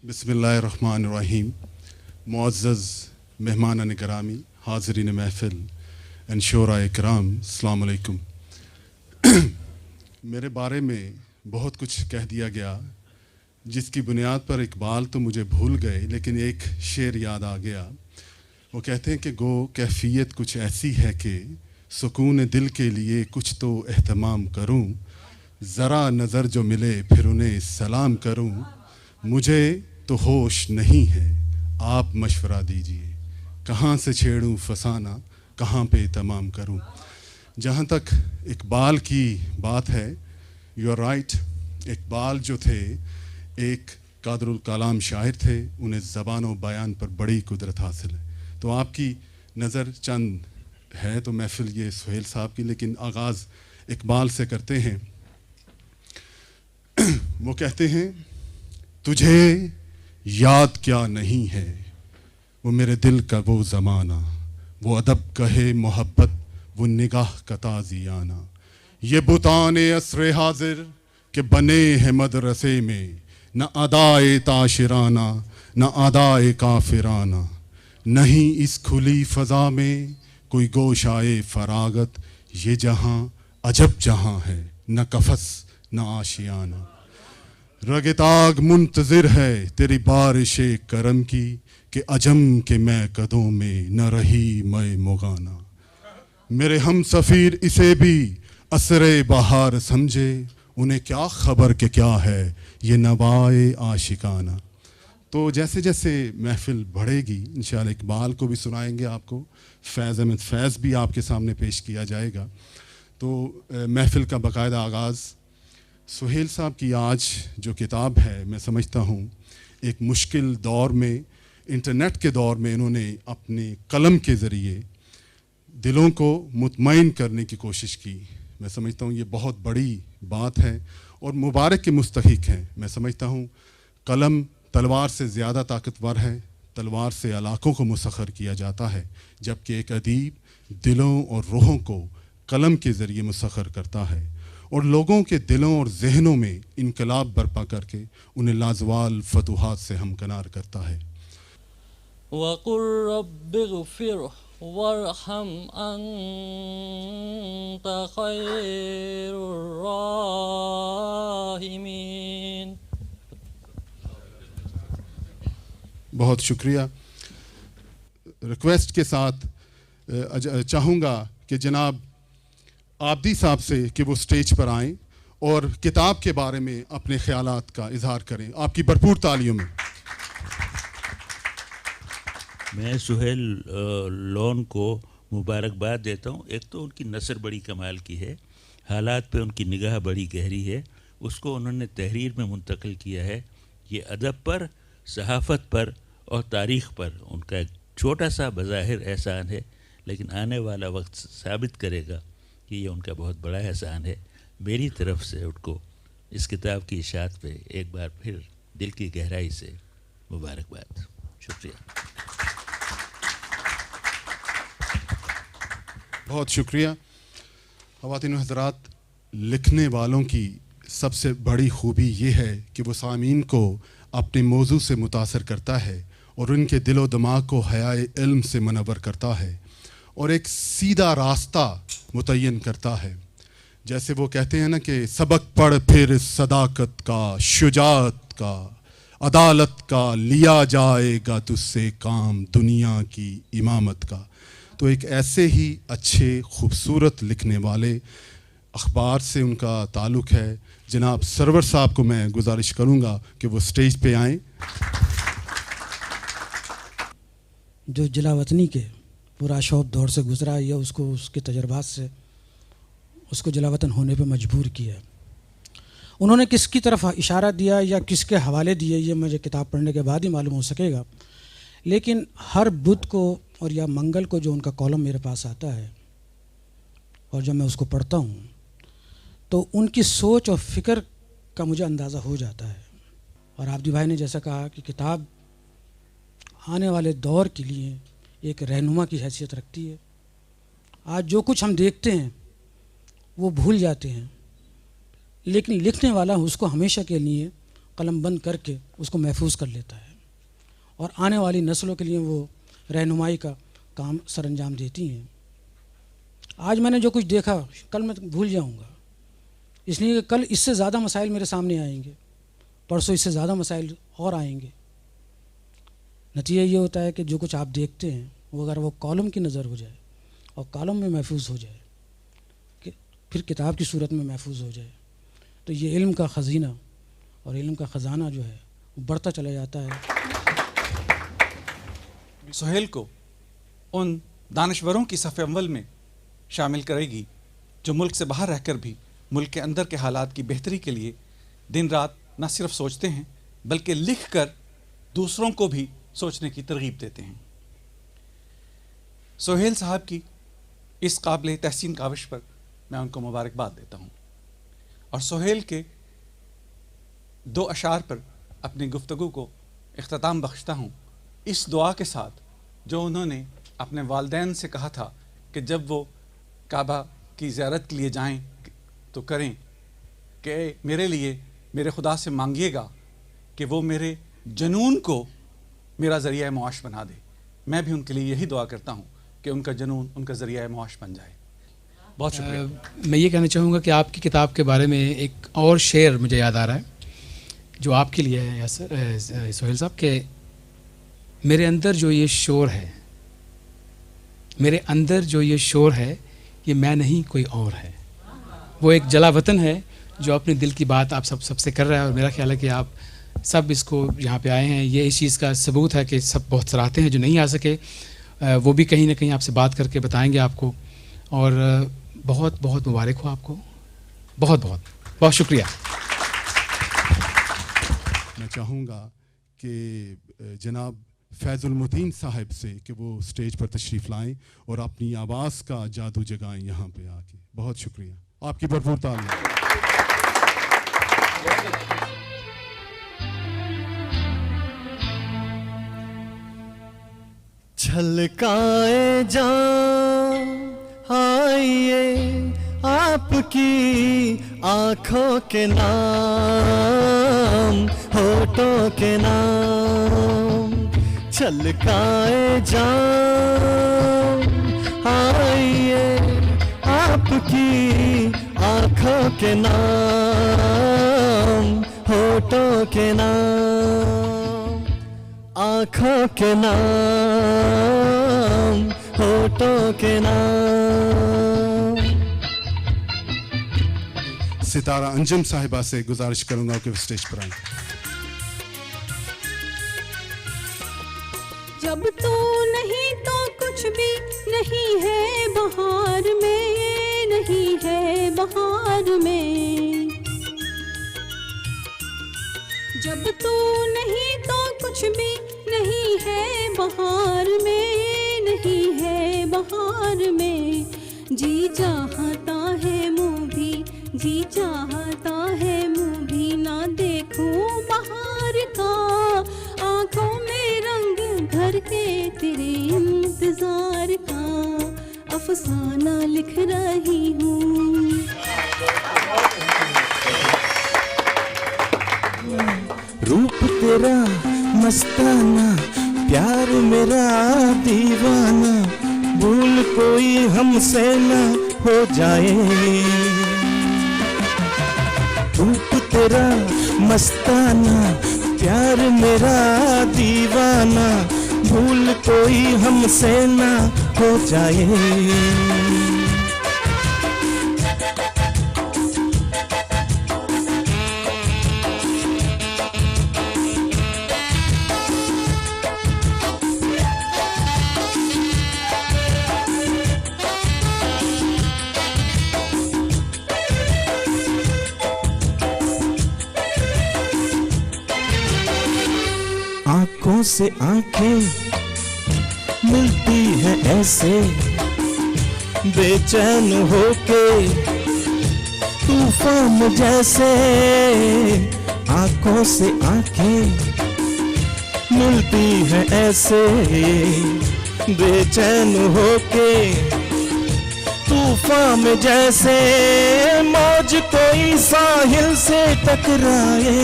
बिस्मिल्लाहिर्रहमानिर्रहीम। मुअज़्ज़ज़ मेहमान गिरामी, हाज़रीन महफ़िल एंड शोरा इकराम, अस्सलाम वालेकुम। मेरे बारे में बहुत कुछ कह दिया गया, जिसकी बुनियाद पर इकबाल तो मुझे भूल गए, लेकिन एक शेर याद आ गया। वो कहते हैं कि गो कैफ़ियत कुछ ऐसी है कि सुकून दिल के लिए कुछ तो एहतमाम करूं, ज़रा नज़र जो मिले फिर उन्हें सलाम करूं। मुझे तो होश नहीं है, आप मशवरा दीजिए, कहाँ से छेड़ूं फसाना, कहाँ पे तमाम करूं। जहाँ तक इकबाल की बात है, यू आर राइट। इकबाल जो थे एक कादरुल कलाम शायर थे, उन्हें ज़बान व बयान पर बड़ी कुदरत हासिल है। तो आपकी नज़र चंद है तो महफिल ये सुहेल साहब की, लेकिन आगाज़ इकबाल से करते हैं। वो कहते हैं, तुझे याद क्या नहीं है वो मेरे दिल का वो ज़माना, वो अदब कहे मोहब्बत, वो निगाह का ताज़ियाना। ये बुताने असरे हाजिर के बने हैं मदरसे में, न अदाए ताशिराना न अदाए काफिराना। नहीं इस खुली फ़ज़ा में कोई गोशाए फरागत, ये जहाँ अजब जहाँ है, न कफस न आशियाना। रगताग मुंतज़िर है तेरी बारिश करम की, कि अजम के मैं कदों में न रही मैं मुगाना। मेरे हम सफ़ीर इसे भी असरे बहार समझे, उन्हें क्या खबर कि क्या है ये नवाए आशिकाना। तो जैसे जैसे महफिल बढ़ेगी इंशाअल्लाह इकबाल को भी सुनाएंगे आपको, फैज़ अहमद फैज़ भी आपके सामने पेश किया जाएगा। तो महफिल का बाकायदा आगाज़ सुहेल साहब की आज जो किताब है, मैं समझता हूँ एक मुश्किल दौर में, इंटरनेट के दौर में इन्होंने अपने कलम के ज़रिए दिलों को मुतमईन करने की कोशिश की। मैं समझता हूँ ये बहुत बड़ी बात है और मुबारक के मुस्तहिक हैं। मैं समझता हूँ कलम तलवार से ज़्यादा ताकतवर है, तलवार से इलाक़ों को मुसख्खर किया जाता है, जबकि एक अदीब दिलों और रूहों को कलम के ज़रिए मुसख्खर करता है और लोगों के दिलों और जहनों में इनकलाब बर्पा करके उन्हें लाजवाल फतूहात से हमकनार करता है। वक़ुल रब्बिग़फ़िर वरहम अंता ख़ैरुर राहिमीन। बहुत शुक्रिया। रिक्वेस्ट के साथ चाहूँगा कि जनाब आबदी साहब से कि वो स्टेज पर आएं और किताब के बारे में अपने ख्यालात का इजहार करें। आपकी भरपूर तालियों में। मैं सुहेल लोन को मुबारकबाद देता हूँ। एक तो उनकी नसर बड़ी कमाल की है, हालात पे उनकी निगाह बड़ी गहरी है, उसको उन्होंने तहरीर में मुंतकिल किया है। ये अदब पर, सहाफ़त पर और तारीख़ पर उनका एक छोटा सा बज़ाहिर एहसान है, लेकिन आने वाला वक्त साबित करेगा कि ये उनका बहुत बड़ा एहसान है। मेरी तरफ से उनको इस किताब की इशाअत पे एक बार फिर दिल की गहराई से मुबारकबाद। शुक्रिया। बहुत शुक्रिया। ख़वातीन व हज़रात, लिखने वालों की सबसे बड़ी खूबी ये है कि वो सामीन को अपने मौजू से मुतासर करता है और उनके दिलो दिमाग को हयाए इल्म से मनवर करता है और एक सीधा रास्ता मुतय्यन करता है। जैसे वो कहते हैं ना कि सबक पढ़ फिर सदाकत का, शुजाअत का, अदालत का, लिया जाएगा तुझसे काम दुनिया की इमामत का। तो एक ऐसे ही अच्छे खूबसूरत लिखने वाले अखबार से उनका ताल्लुक़ है। जनाब सरवर साहब को मैं गुजारिश करूँगा कि वो स्टेज पे आएँ। जो जिला वतनी के पूरा शौब दौर से गुजरा या उसको उसके तजर्बात से उसको जलावतन होने पे मजबूर किया। उन्होंने किसकी तरफ इशारा दिया या किसके हवाले दिए ये मुझे किताब पढ़ने के बाद ही मालूम हो सकेगा, लेकिन हर बुध को और या मंगल को जो उनका कॉलम मेरे पास आता है और जब मैं उसको पढ़ता हूँ तो उनकी सोच और फ़िक्र का मुझे अंदाज़ा हो जाता है। और आबदी भाई ने जैसा कहा कि किताब आने वाले दौर के लिए एक रहनुमा की हैसियत रखती है। आज जो कुछ हम देखते हैं वो भूल जाते हैं, लेकिन लिखने वाला उसको हमेशा के लिए कलम बंद करके उसको महफूज कर लेता है और आने वाली नस्लों के लिए वो रहनुमाई का काम सरअंजाम देती हैं। आज मैंने जो कुछ देखा कल मैं भूल जाऊंगा, इसलिए कि कल इससे ज़्यादा मसाइल मेरे सामने आएंगे, परसों इससे ज़्यादा मसाइल और आएंगे। नतीजा ये होता है कि जो कुछ आप देखते हैं वो अगर वो कॉलम की नज़र हो जाए और कॉलम में महफूज हो जाए, कि फिर किताब की सूरत में महफूज हो जाए, तो ये इल्म का ख़ज़ीना और इल्म का ख़जाना जो है वो बढ़ता चला जाता है। सुहेल को उन दानश्वरों की सफ़े अव्वल में शामिल करेगी जो मुल्क से बाहर रहकर भी मुल्क के अंदर के हालात की बेहतरी के लिए दिन रात न सिर्फ सोचते हैं बल्कि लिख कर दूसरों को भी सोचने की तरगीब देते हैं। सुहेल साहब की इस काबिल तहसीन काविश पर मैं उनको मुबारकबाद देता हूँ और सुहेल के 2 अशार पर अपनी गुफ्तगू को इख्तिताम बख्शता हूँ इस दुआ के साथ जो उन्होंने अपने वालिदैन से कहा था कि जब वो काबा की ज़ियारत के लिए जाएं तो करें कि मेरे लिए मेरे खुदा से मांगिएगा कि वो मेरे जुनून को मेरा ज़रिया मुआश बना दे। मैं भी उनके लिए यही दुआ करता हूँ कि उनका जुनून उनका ज़रिया मुआश बन जाए। बहुत शुक्रिया। मैं ये कहना चाहूँगा कि आपकी किताब के बारे में एक और शेर मुझे याद आ रहा है जो आपके लिए है यासर सुहेल साहब, कि मेरे अंदर जो ये शोर है, मेरे अंदर जो ये शोर है ये मैं नहीं कोई और है। वो एक जलावतन है जो अपने दिल की बात आप सबसे कर रहा है और मेरा ख्याल है कि आप सब इसको यहाँ पे आए हैं, ये इस चीज़ का सबूत है कि सब बहुत सराहते हैं। जो नहीं आ सके वो भी कहीं ना कहीं आपसे बात करके बताएंगे आपको, और बहुत बहुत मुबारक हो आपको। बहुत बहुत बहुत शुक्रिया। मैं चाहूँगा कि जनाब फैज़ुल मुतीन साहब से कि वो स्टेज पर तशरीफ़ लाएं और अपनी आवाज़ का जादू जगाएं यहाँ पे आके। बहुत शुक्रिया, आपकी भरपूर तालियां। छलकाए जान आइए आपकी आँखों के नाम, होठों के नाम। छलकाए जान आइए आपकी आँखों के नाम, होठों के नाम, आँखों के नाम, होठों के नाम। सितारा अंजुम साहिबा से गुजारिश करूंगा कि वो स्टेज पर आएं। जब तू नहीं तो कुछ भी नहीं है बहार में, नहीं है बहार में। जब तू नहीं तो कुछ भी नहीं है बहार में, नहीं है बहार में। जी चाहता है मुँह भी, जी चाहता है मुँह भी ना देखूं बहार का। आँखों में रंग भर के तेरे इंतजार का अफसाना लिख रही हूँ। रूप तेरा मस्ताना, प्यार मेरा दीवाना, भूल कोई हमसे ना हो जाए। रूप तेरा मस्ताना, प्यार मेरा दीवाना, भूल कोई हमसे ना हो जाए। आंखों से आंखें मिलती है ऐसे, बेचैन होके तूफान जैसे। आंखों से आंखें मिलती है ऐसे, बेचैन होके तूफान जैसे। मौज कोई साहिल से टकराए,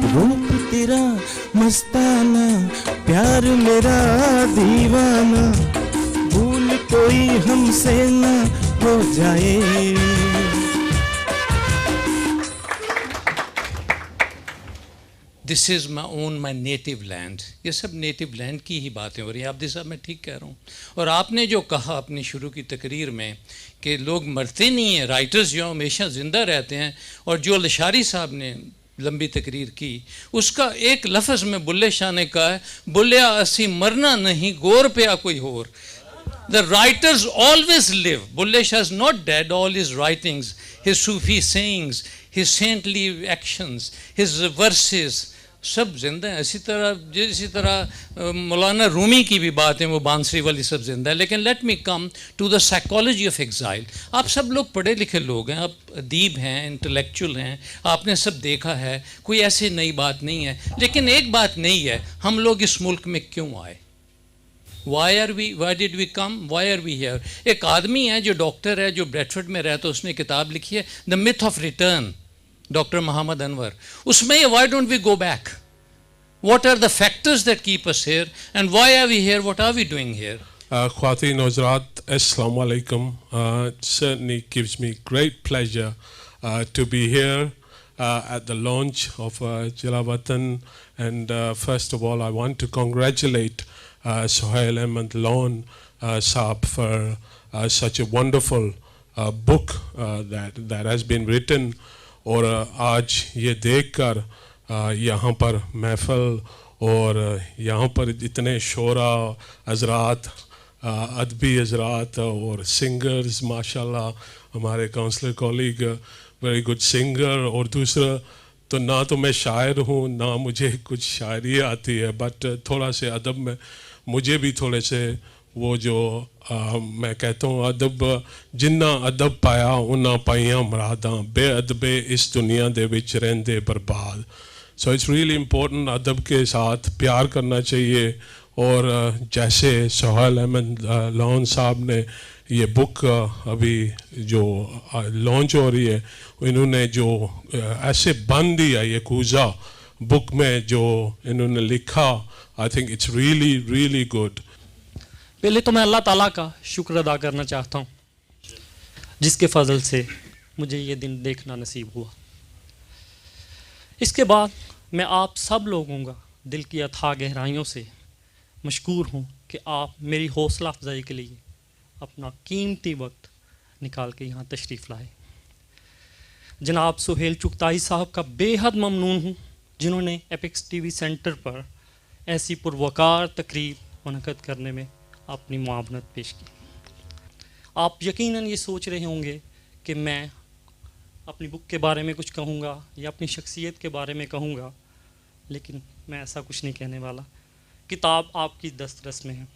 रूप तेरा मस्ताना, प्यार मेरा दीवाना, भूल कोई हमसे ना हो जाए। This is my native land. ये सब नेटिव लैंड की ही बातें हो रही हैं। आप साहब मैं ठीक कह रहा हूँ। और आपने जो कहा अपनी शुरू की तकरीर में कि लोग मरते नहीं हैं, राइटर्स जो हमेशा ज़िंदा रहते हैं, और जो लशारी साहब ने लंबी तकरीर की, उसका एक लफ्ज़ में बुल्ले शाह ने कहा है, बुल्लिया असी मरना नहीं, गोर पे कोई होर। The writers always live. Bulle Shah is not dead. All his writings, his Sufi sayings, his saintly actions, his verses, सब जिंदा हैं। इसी तरह मौलाना रूमी की भी बात है, वो बांसुरी वाली, सब जिंदा है। लेकिन let me come to the psychology of exile. आप सब लोग पढ़े लिखे लोग हैं, आप अदीब हैं, इंटेलेक्चुअल हैं, आपने सब देखा है, कोई ऐसी नई बात नहीं है। लेकिन एक बात नहीं है, हम लोग इस मुल्क में क्यों आए? Why did we come? Why are we here? एक आदमी है जो डॉक्टर है, जो ब्रेडफोर्ड में रहता है, उसने किताब लिखी है the myth of return, doctor Mohammad Anwar. उसमें ये why don't we go back? What are the factors that keep us here? And why are we here? What are we doing here? Khwateen Hazrat, Assalamu alaikum. It certainly gives me great pleasure to be here at the launch of Jalawatan. And first of all, I want to congratulate Sohail Ahmed Lon Saab for such a wonderful book that has been written. और आज ये देखकर यहाँ पर महफल और यहाँ पर इतने शोरा हजरात, अदबी हजरात और सिंगर्स, माशाल्लाह हमारे counsellor colleague very good singer. और दूसरा तो ना तो मैं शायर हूँ ना मुझे कुछ शायरी आती है, बट थोड़ा से अदब में मुझे भी थोड़े से वो जो मैं कहता हूँ अदब, जिन्ना अदब पाया उन्ना पाइयां मरादा, बेअदबे इस दुनिया दे विच रहंदे बर्बाद। सो इट्स रियली इम्पोर्टेंट, अदब के साथ प्यार करना चाहिए। और जैसे सोहेल अहमद लॉन साहब ने ये बुक अभी जो लॉन्च हो रही है, इन्होंने जो ऐसे बन दिया ये कूजा बुक में जो इन्होंने लिखा, I think it's really really good. पहले तो मैं अल्लाह ताला का शुक्र अदा करना चाहता हूँ जिसके फजल से मुझे ये दिन देखना नसीब हुआ। इसके बाद मैं आप सब लोगों का दिल की अथाह गहराइयों से मशकूर हूँ कि आप मेरी हौसला अफजाई के लिए अपना कीमती वक्त निकाल के यहाँ तशरीफ़ लाए। जनाब सुहेल चुगताई साहब का बेहद ममनून हूँ जिन्होंने एपिक्स टीवी सेंटर पर ऐसी पुरवकार तकरीब मुनक़द करने में अपनी मुआवनत पेश की। आप यकीनन ये सोच रहे होंगे कि मैं अपनी बुक के बारे में कुछ कहूँगा या अपनी शख्सियत के बारे में कहूँगा, लेकिन मैं ऐसा कुछ नहीं कहने वाला। किताब आपकी दस्तरस में है,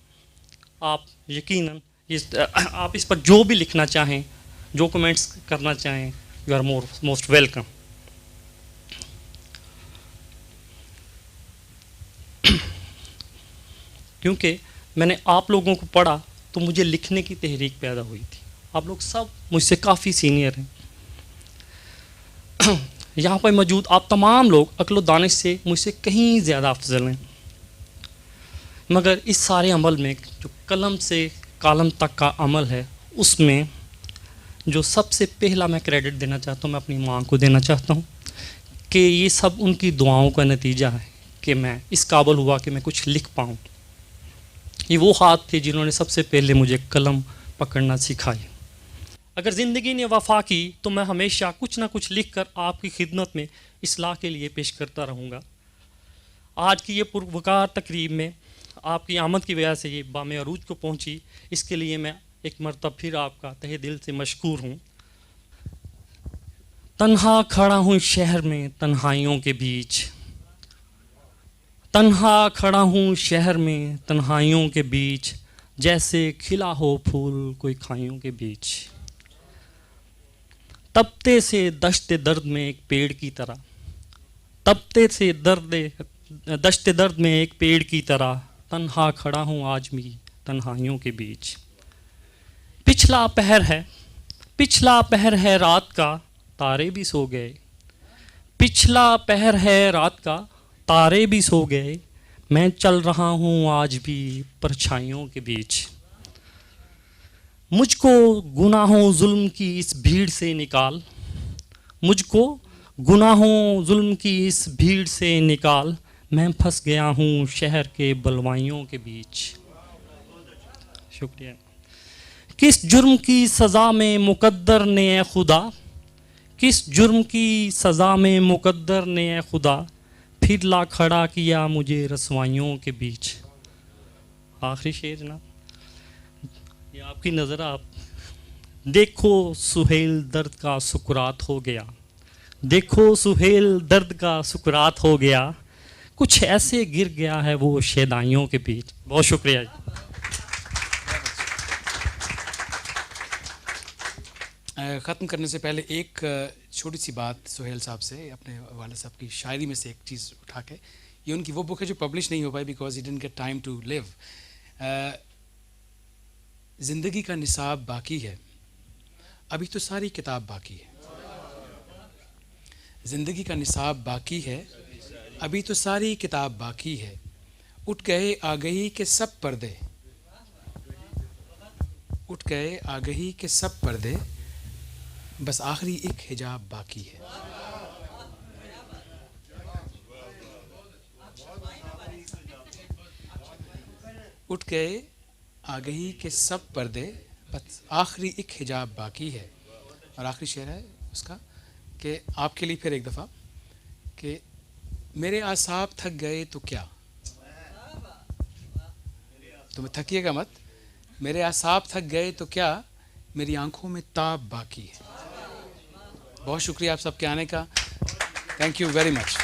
आप यकीनन आप इस पर जो भी लिखना चाहें, जो कमेंट्स करना चाहें, यू आर मोस्ट वेलकम। क्योंकि मैंने आप लोगों को पढ़ा तो मुझे लिखने की तहरीक पैदा हुई थी। आप लोग सब मुझसे काफ़ी सीनियर हैं। यहाँ पर मौजूद आप तमाम लोग अक्ल व दानिश से मुझसे कहीं ज़्यादा अफजल हैं, मगर इस सारे अमल में जो कलम से कालम तक का अमल है, उसमें जो सबसे पहला मैं क्रेडिट देना चाहता हूँ, मैं अपनी माँ को देना चाहता हूँ कि ये सब उनकी दुआओं का नतीजा है कि मैं इस काबिल हुआ कि मैं कुछ लिख पाऊँ। ये वो हाथ थे जिन्होंने सबसे पहले मुझे कलम पकड़ना सिखाई। अगर ज़िंदगी ने वफ़ा की तो मैं हमेशा कुछ ना कुछ लिख कर आपकी खिदमत में इस्लाह के लिए पेश करता रहूँगा। आज की ये पुरवकार तकरीब में आपकी आमद की वजह से ये बामे अरूज को पहुँची, इसके लिए मैं एक मरतब फिर आपका तहे दिल से मशकूर हूँ। तन्हा खड़ा हूँ शहर में तन्हाइयों के बीच, तन्हा खड़ा हूँ शहर में तन्हाइयों के बीच, जैसे खिला हो फूल कोई खाइयों के बीच। तपते से दश्ते दर्द में एक पेड़ की तरह, तपते से दश्ते दर्द में एक पेड़ की तरह, तन्हा खड़ा हूँ आज भी तन्हाइयों के बीच। पिछला पहर है रात का, तारे भी सो गए। पिछला पहर है रात का, तारे भी सो गए। मैं चल रहा हूँ आज भी परछाइयों के बीच। मुझको गुनाहों जुल्म की इस भीड़ से निकाल, मुझको गुनाहों जुल्म की इस भीड़ से निकाल। मैं फंस गया हूँ शहर के बलवाइयों के बीच। शुक्रिया। किस जुर्म की सज़ा में मुकद्दर ने ए खुदा, किस जुर्म की सज़ा में मुकद्दर ने ए खुदा, फिर ला खड़ा किया मुझे रसवाइयों के बीच। आखिरी शेर जनाब, ये आपकी नज़र। आप देखो सुहेल दर्द का सुकरात हो गया, देखो सुहेल दर्द का सुकरात हो गया, कुछ ऐसे गिर गया है वो शेदाइयों के बीच। बहुत शुक्रिया। ख़त्म करने से पहले एक छोटी सी बात सुहेल साहब से, अपने वाले साहब की शायरी में से एक चीज़ उठा के। ये उनकी वो बुक है जो पब्लिश नहीं हो पाई because he didn't get time to live. ज़िंदगी का निसाब बाकी है, अभी तो सारी किताब बाकी है। ज़िंदगी का निसाब बाकी है, अभी तो सारी किताब बाकी है। उठ गए आगही के सब पर्दे, उठ गए आगही के सब पर्दे, बस आखिरी एक हिजाब बाकी है। उठ गए आगही के सब पर्दे, बस आखिरी एक हिजाब बाकी है। और आखिरी शेर है उसका कि आपके लिए फिर एक दफ़ा कि मेरे आसाब थक गए तो क्या, तुम्हें थकिएगा मत, मेरे आसाब थक गए तो क्या, मेरी आंखों में ताब बाकी है। बहुत शुक्रिया आप सबके आने का। Thank you very much.